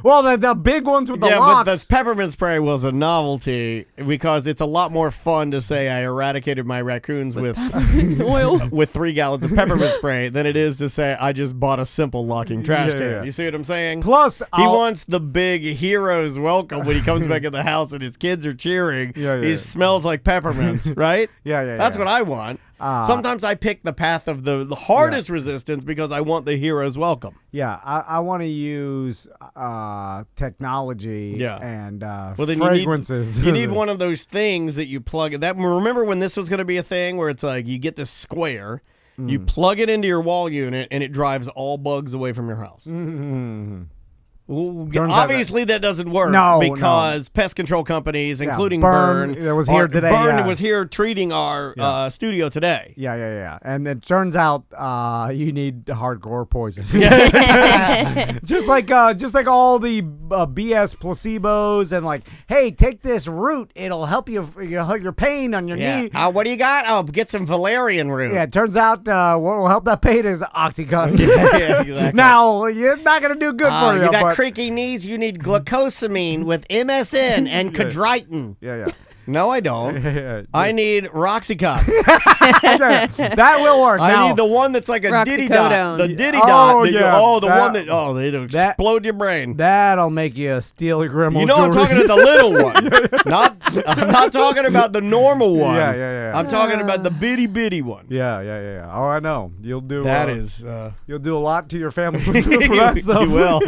Well, the big ones with the Yeah, locks. but this peppermint spray was a novelty because it's a lot more fun to say I eradicated my raccoons with Oil. with 3 gallons of peppermint spray than it is to say I just bought a simple locking trash Yeah, can. yeah. You see what I'm saying? Plus, He wants the big hero's welcome when he comes back in the house and his kids are cheering. Yeah. He smells like peppermints, right? Yeah. That's what I want. Sometimes I pick the path of the hardest resistance because I want the hero's welcome. Yeah, I want to use technology and then fragrances. You need one of those things that you plug. Remember when this was going to be a thing where it's like you get this square, you plug it into your wall unit, and it drives all bugs away from your house. Well, obviously that doesn't work because pest control companies, including Burn, that was here today. Burn was here treating our studio today. Yeah. And it turns out you need hardcore poisons. just like all the BS placebos and like, hey, take this root, it'll help your pain on your knee. What do you got? I'll get some valerian root. Yeah, it turns out what will help that pain is Oxycontin. Exactly. Now you're not gonna do good for you. You got creaky knees, you need glucosamine with MSN and chondroitin. Yeah. No, I don't. I need Roxycontin. That will work. I need the one that's like a diddy dot. The diddy dot. That'll explode your brain. That'll make you steal your grandma's jewelry. I'm talking about the little one. I'm not talking about the normal one. Yeah. I'm talking about the bitty one. Yeah. Oh, I know. You'll do that. You'll do a lot to your family for that stuff. You will.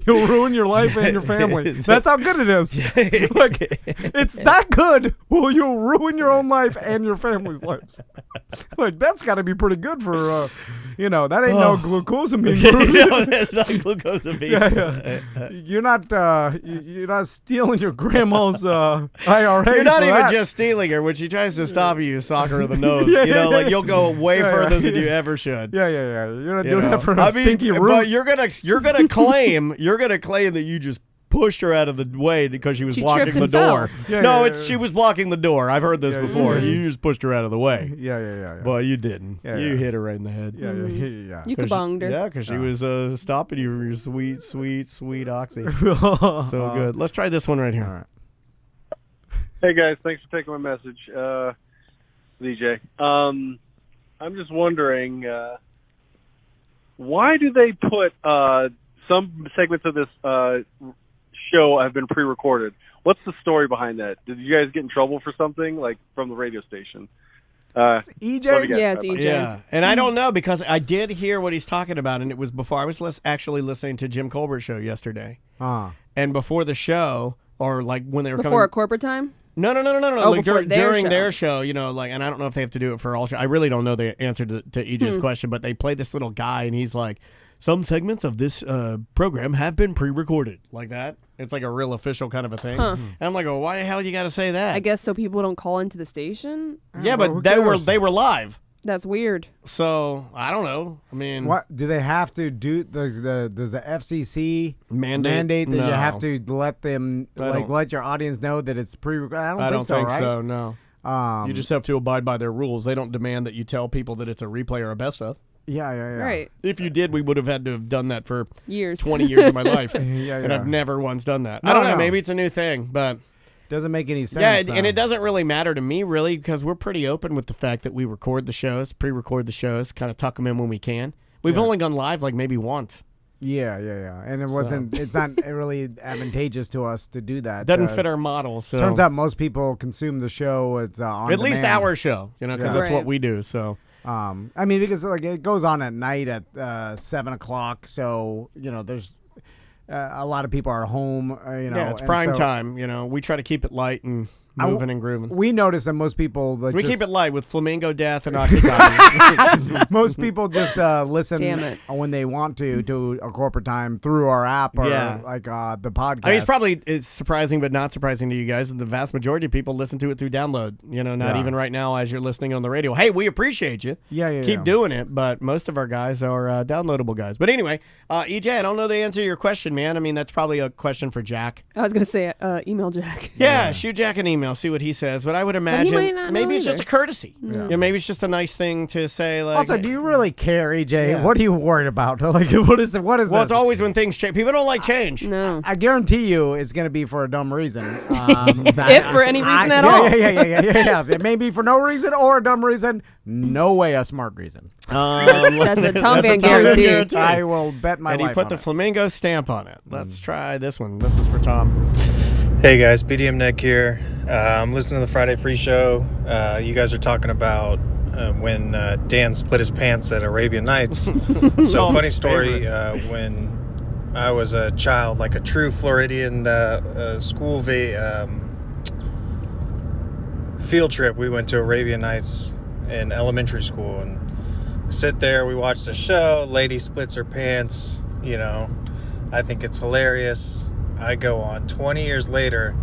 You'll ruin your life and your family. That's how good it is. Like, it's that good. Well, you'll ruin your own life and your family's lives. Like, that's got to be pretty good for, that ain't no glucosamine. No, that's not glucosamine. Yeah. You're not stealing your grandma's IRA. You're not even just stealing her. When she tries to stop you sock her in the nose. Like you'll go way further than you ever should. Yeah. You're not doing that for a stinky root. But you're gonna claim that you just pushed her out of the way because she was blocking the door. She was blocking the door. I've heard this before. You just pushed her out of the way. Yeah. But you didn't. You hit her right in the head. Yeah. You kabonged her. Yeah, because she was stopping you from your sweet Oxy. So good. Let's try this one right here. All right. Hey guys, thanks for taking my message, DJ. I'm just wondering, why do they put some segments of this show have been pre-recorded? What's the story behind that? Did you guys get in trouble for something, like from the radio station? EJ? Yeah, it's EJ. Yeah, and I don't know because I did hear what he's talking about, and it was before I was actually listening to Jim Colbert's show yesterday. And before the show, or like when they were before coming... a corporate time? No. Oh, like during their show, and I don't know if they have to do it for all show. I really don't know the answer to EJ's question, but they played this little guy, and he's like, some segments of this program have been pre-recorded, like that. It's like a real official kind of a thing. And I'm like, well, why the hell you got to say that? I guess so people don't call into the station. Yeah, but they were live. That's weird. So I don't know. I mean, what do they have to do? Does the FCC mandate that No. you have to let them let your audience know that it's pre-recorded? I don't think so. No. Right? You just have to abide by their rules. They don't demand that you tell people that it's a replay or a best of. Yeah. Right. If you did, we would have had to have done that for years. 20 years of my life. Yeah. And I've never once done that. No, I don't know. no. Maybe it's a new thing, but doesn't make any sense. yeah, and it doesn't really matter to me, really, because we're pretty open with the fact that we record the shows, pre-record the shows, kind of tuck them in when we can. We've only gone live like maybe once. Yeah. And it wasn't. It's not really advantageous to us to do that. Doesn't fit our model. So turns out most people consume the show. It's on at least demand. our show, because that's what we do. So. I mean, because like it goes on at night at 7:00, so there's a lot of people are home. Yeah, it's prime time. We try to keep it light and moving and grooving. We notice that most people keep it light with Flamingo, Death, and Oxycontin. Most people just listen when they want to a corporate time through our app or the podcast. I mean, it's surprising, but not surprising to you guys. The vast majority of people listen to it through download. Not even right now as you're listening on the radio. Hey, we appreciate you. Yeah. Keep doing it, but most of our guys are downloadable guys. But anyway, EJ, I don't know the answer to your question, man. I mean, that's probably a question for Jack. I was going to say email Jack. Yeah, shoot Jack an email, see what he says. But I would imagine maybe it's just a courtesy. Yeah. Maybe it's just a nice thing to say. Like, also, do you really care, EJ? Yeah. What are you worried about? Like, what is Well, this? it's always when things change. People don't like change. No. I guarantee you it's going to be for a dumb reason. If for any reason at all. Yeah. It may be for no reason or a dumb reason. No way a smart reason. That's a Tom Van guarantee. I will bet my life And he put on the it. Flamingo stamp on it. Let's try this one. This is for Tom. Hey guys, BDM Nick here. I'm listening to the Friday Free Show. You guys are talking about when Dan split his pants at Arabian Nights. So, funny story, when I was a child, like a true Floridian school field trip, we went to Arabian Nights in elementary school and sit there. We watched the show. Lady splits her pants. You know, I think it's hilarious. I go on 20 years later.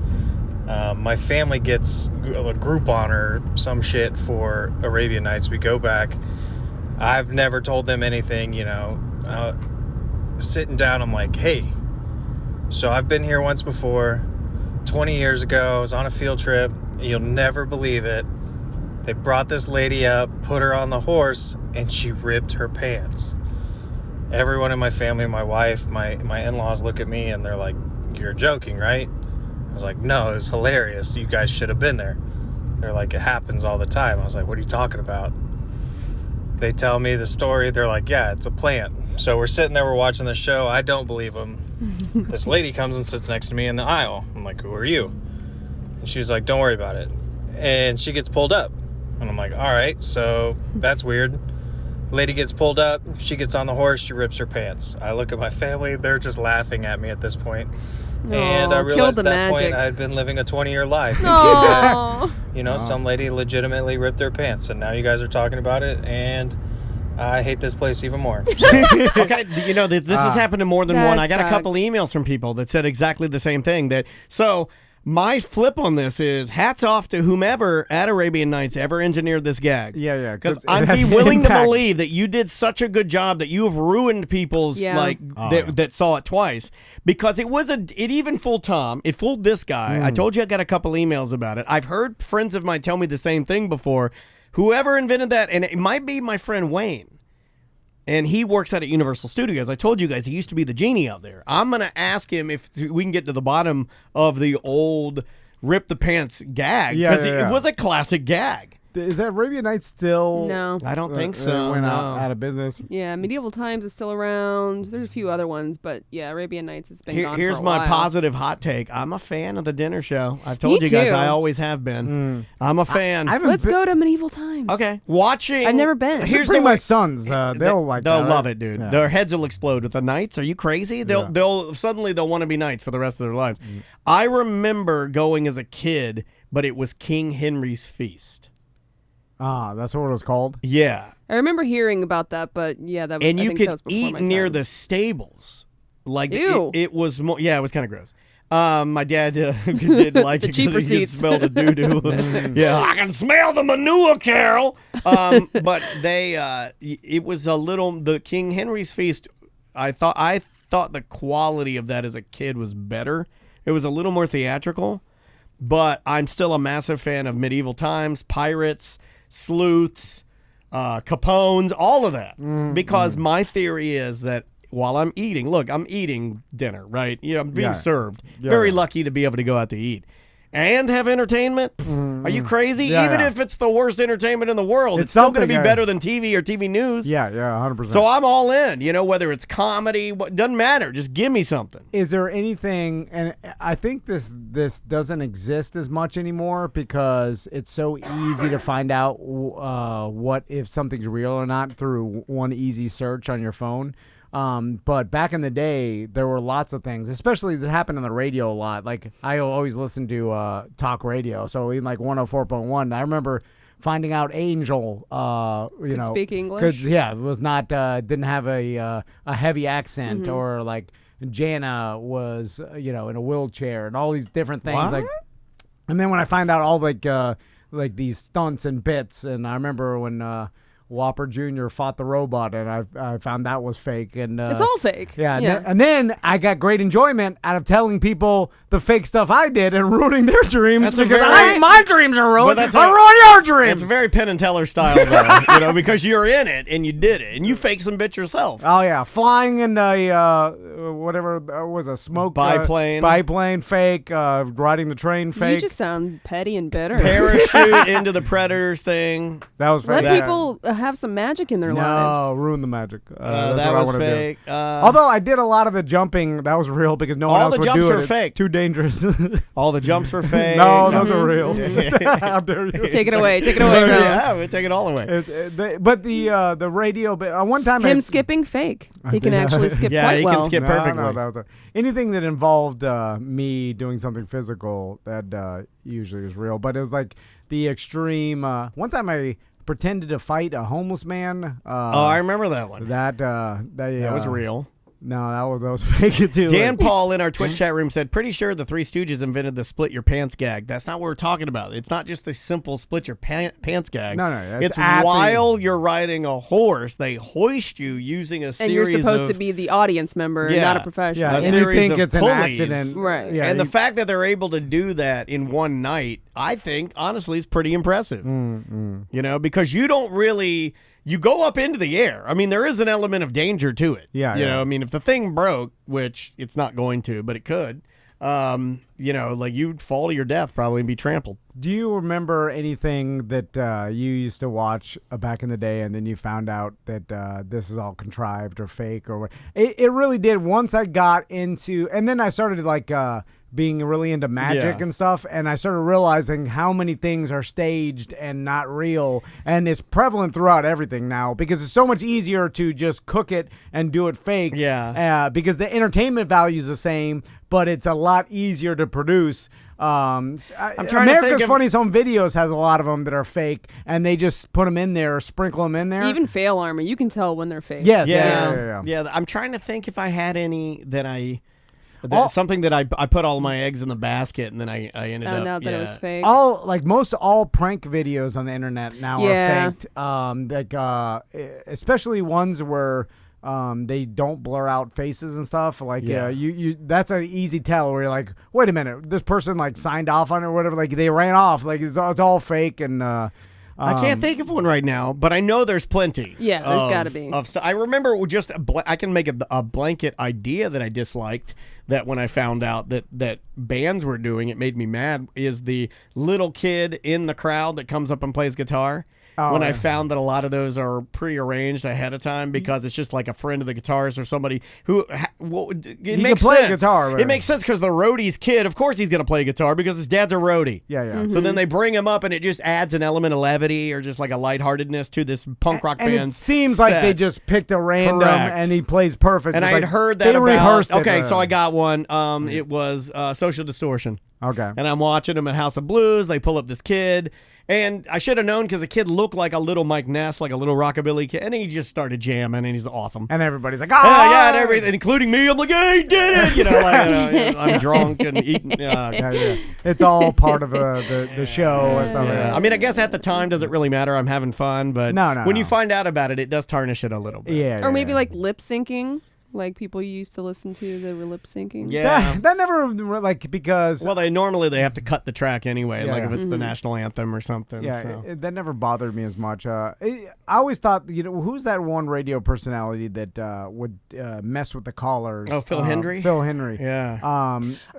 My family gets a Groupon or some shit for Arabian Nights. We go back. I've never told them anything, you know. Sitting down, I'm like, hey, so I've been here once before. 20 years ago, I was on a field trip. You'll never believe it. They brought this lady up, put her on the horse, and she ripped her pants. Everyone in my family, my wife, my in-laws look at me and they're like, you're joking, right? I was like, no, it was hilarious. You guys should have been there. They're like, it happens all the time. I was like, what are you talking about? They tell me the story. They're like, yeah, it's a plant. So we're sitting there, we're watching the show. I don't believe them. This lady comes and sits next to me in the aisle. I'm like, who are you? And she's like, don't worry about it. And she gets pulled up. And I'm like, all right, so that's weird. Lady gets pulled up. She gets on the horse. She rips her pants. I look at my family. They're just laughing at me at this point. And I realized at that point I had been living a 20-year life. That, you know, some lady legitimately ripped their pants. And now you guys are talking about it. And I hate this place even more. So. Okay, you know, this has happened to more than one. I got a couple emails from people that said exactly the same thing. So my flip on this is hats off to whomever at Arabian Nights ever engineered this gag. Yeah. Because I'd be willing to believe that you did such a good job that you have ruined people's that saw it twice. Because it even fooled Tom. It fooled this guy. I told you I got a couple emails about it. I've heard friends of mine tell me the same thing before. Whoever invented that, and it might be my friend Wayne, and he works out at Universal Studios. I told you guys he used to be the genie out there. I'm going to ask him if we can get to the bottom of the old rip the pants gag, because it was a classic gag. Is that Arabian Nights still? No. I don't think so. It went out of business. Yeah, Medieval Times is still around. There's a few other ones, but yeah, Arabian Nights has been gone Here's for a my while. positive hot take. I'm a fan of the dinner show. I've told you guys I always have been. I'm a fan. Let's go to Medieval Times. Okay. Watching. I've never been. Here's bring my sons. They'll like that. They'll love it, dude. Yeah. Their heads will explode with the knights. Are you crazy? They'll want to be knights for the rest of their lives. I remember going as a kid, but it was King Henry's Feast. Ah, that's what it was called? Yeah. I remember hearing about that, but yeah, that was. And I you think could that was before eat my near time. the stables. Like Ew. It was more. Yeah, it was kind of gross. My dad did like the it cheaper because he could seats. smell the doo-doo. Yeah, I can smell the manure, Carol. But it was a little, the King Henry's Feast, I thought the quality of that as a kid was better. It was a little more theatrical, but I'm still a massive fan of Medieval Times, Pirates, Sleuths, Capones, all of that. Because my theory is that while I'm eating, look, I'm eating dinner, right? You know, I'm being served. Very lucky to be able to go out to eat. And have entertainment? Are you crazy? Even if it's the worst entertainment in the world, it's still going to be better than TV or TV news. Yeah, 100%. So I'm all in. You know, whether it's comedy, doesn't matter. Just give me something. Is there anything, and I think this doesn't exist as much anymore because it's so easy to find out what if something's real or not through one easy search on your phone. But back in the day, there were lots of things, especially that happened on the radio a lot. Like I always listened to talk radio, so in like 104.1, I remember finding out Angel, could speak English. It was not didn't have a heavy accent, or like Jana was in a wheelchair and all these different things. What? And then when I find out all like these stunts and bits, and I remember when Whopper Jr. fought the robot, and I found that was fake. And it's all fake. Yeah. And then I got great enjoyment out of telling people the fake stuff I did and ruining their dreams because my dreams are ruined. I ruin your dreams. It's very Penn and Teller style, though, because you're in it and you did it and you fake some bit yourself. Oh yeah, flying in a whatever was a smoke biplane, fake. Riding the train, fake. You just sound petty and bitter. Parachute into the Predators thing. That was fake. Let people have some magic in their No, lives. ruin the magic. that That's what I was wanna do. fake. Although I did a lot of the jumping, that was real because no one All else the would jumps do are it. fake. Too dangerous. all the jumps were fake. No, those are real. How dare you? Take it away. Take it away, Phil. Yeah, we take it all away. But the radio, one time Him skipping fake. He can actually skip Yeah, quite he well. can skip perfectly. No, that was anything that involved me doing something physical that usually was real. But it was like the extreme. One time I pretended to fight a homeless man. I remember that one. That was real. No, that was fake too. Dan Paul in our Twitch chat room said, pretty sure the Three Stooges invented the split your pants gag. That's not what we're talking about. It's not just the simple split your pants gag. No. It's while you're riding a horse, they hoist you using a series of... And you're supposed to be the audience member, not a professional. Yeah, A and you series think of it's an pulleys. accident. Right. Yeah, and the fact that they're able to do that in one night, I think, honestly, is pretty impressive. You know, because you don't really... You go up into the air. I mean, there is an element of danger to it. Yeah. You know, I mean, if the thing broke, which it's not going to, but it could, you know, like you'd fall to your death probably and be trampled. Do you remember anything that you used to watch back in the day, and then you found out that this is all contrived or fake or what? It really did. Once I got into, and then I started like being really into magic and stuff, and I started realizing how many things are staged and not real, and it's prevalent throughout everything now because it's so much easier to just cook it and do it fake. Yeah. Because the entertainment value is the same, but it's a lot easier to produce. I'm trying America's to think of... Funniest Home Videos has a lot of them that are fake, and they just put them in there, sprinkle them in there. Even Fail Armor, you can tell when they're fake. Yes, Yeah. I'm trying to think if I had any that something that I put all my eggs in the basket, and then I ended up... Found out that it was fake. All prank videos on the internet now are faked. Especially ones where they don't blur out faces and stuff. Like you that's an easy tell where you're like, wait a minute, this person like signed off on it or whatever. Like they ran off. Like it's all fake and. I can't think of one right now, but I know there's plenty. Yeah, there's got to be. I remember I can make a blanket idea that I disliked. That when I found out that bands were doing it made me mad is the little kid in the crowd that comes up and plays guitar. I found that a lot of those are prearranged ahead of time because it's just like a friend of the guitarist or somebody who it makes can play sense. guitar. Right? It makes sense because the roadie's kid, of course, he's going to play guitar because his dad's a roadie. Yeah. Mm-hmm. So then they bring him up, and it just adds an element of levity or just like a lightheartedness to this punk rock band. And it seems like they just picked a random, Correct. and he plays perfect. And It's I had like, heard that they about... rehearsed it. Okay, so I got one. It was Social Distortion. Okay. And I'm watching them at House of Blues. They pull up this kid. And I should have known because the kid looked like a little Mike Ness, like a little rockabilly kid. And he just started jamming, and he's awesome. And everybody's like, and everybody, including me. I'm like, hey, he did it. You know, like, I'm drunk and eating. It's all part of the show and stuff like that. I mean, I guess at the time, does it really matter? I'm having fun. But when you find out about it, it does tarnish it a little bit. Yeah. Or maybe like lip syncing. Like people you used to listen to that were lip syncing. Yeah. That never, like, because... Well, they have to cut the track anyway, like if it's Mm-hmm. the national anthem or something. Yeah, so. that never bothered me as much. I always thought, who's that one radio personality that would mess with the callers? Oh, Phil Hendry? Phil Hendry. Yeah.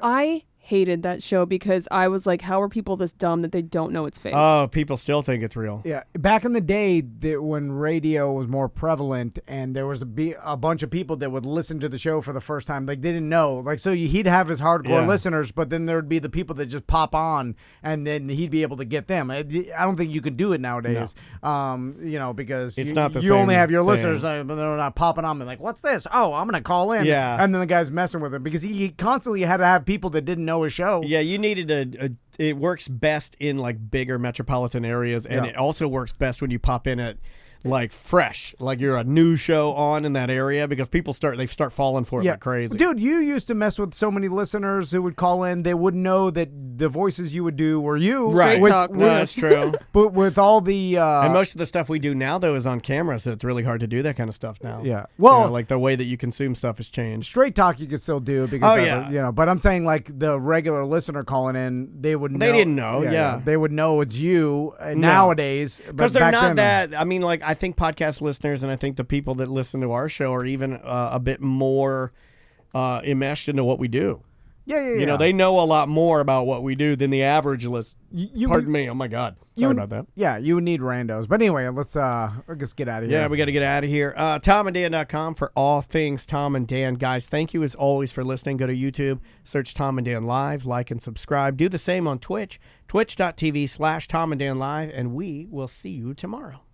I hated that show because I was like, how are people this dumb that they don't know it's fake? Oh, people still think it's real. Yeah, back in the day, when radio was more prevalent, and there was a bunch of people that would listen to the show for the first time, like they didn't know, like so he'd have his hardcore listeners, but then there would be the people that just pop on, and then he'd be able to get them. I don't think you could do it nowadays, because It's not the you same only have your thing. listeners, but they're not popping on and like, what's this? Oh, I'm gonna call in, and then the guy's messing with him because he constantly had to have people that didn't know his show. Yeah, you needed it works best in like bigger metropolitan areas, and it also works best when you pop in at like fresh, like you're a new show on in that area because people start falling for it like crazy. Dude, you used to mess with so many listeners who would call in. They wouldn't know that the voices you would do were you. Right. Talk. That's true. But with all the and most of the stuff we do now though is on camera, so it's really hard to do that kind of stuff now. Yeah. Well, like the way that you consume stuff has changed. Straight talk you could still do because yeah. but I'm saying like the regular listener calling in, they would know. They didn't know. Yeah. They would know it's you nowadays because they're not that. I mean, like I think podcast listeners and I think the people that listen to our show are even a bit more enmeshed into what we do. Yeah. You know, they know a lot more about what we do than the average list. Pardon me. Oh my God. Sorry about that. Yeah, you would need randos. But anyway, let's get out of here. Yeah, we got to get out of here. TomandDan.com for all things Tom and Dan. Guys, thank you as always for listening. Go to YouTube, search Tom and Dan Live, like and subscribe. Do the same on Twitch, twitch.tv/Tom and Dan Live, and we will see you tomorrow.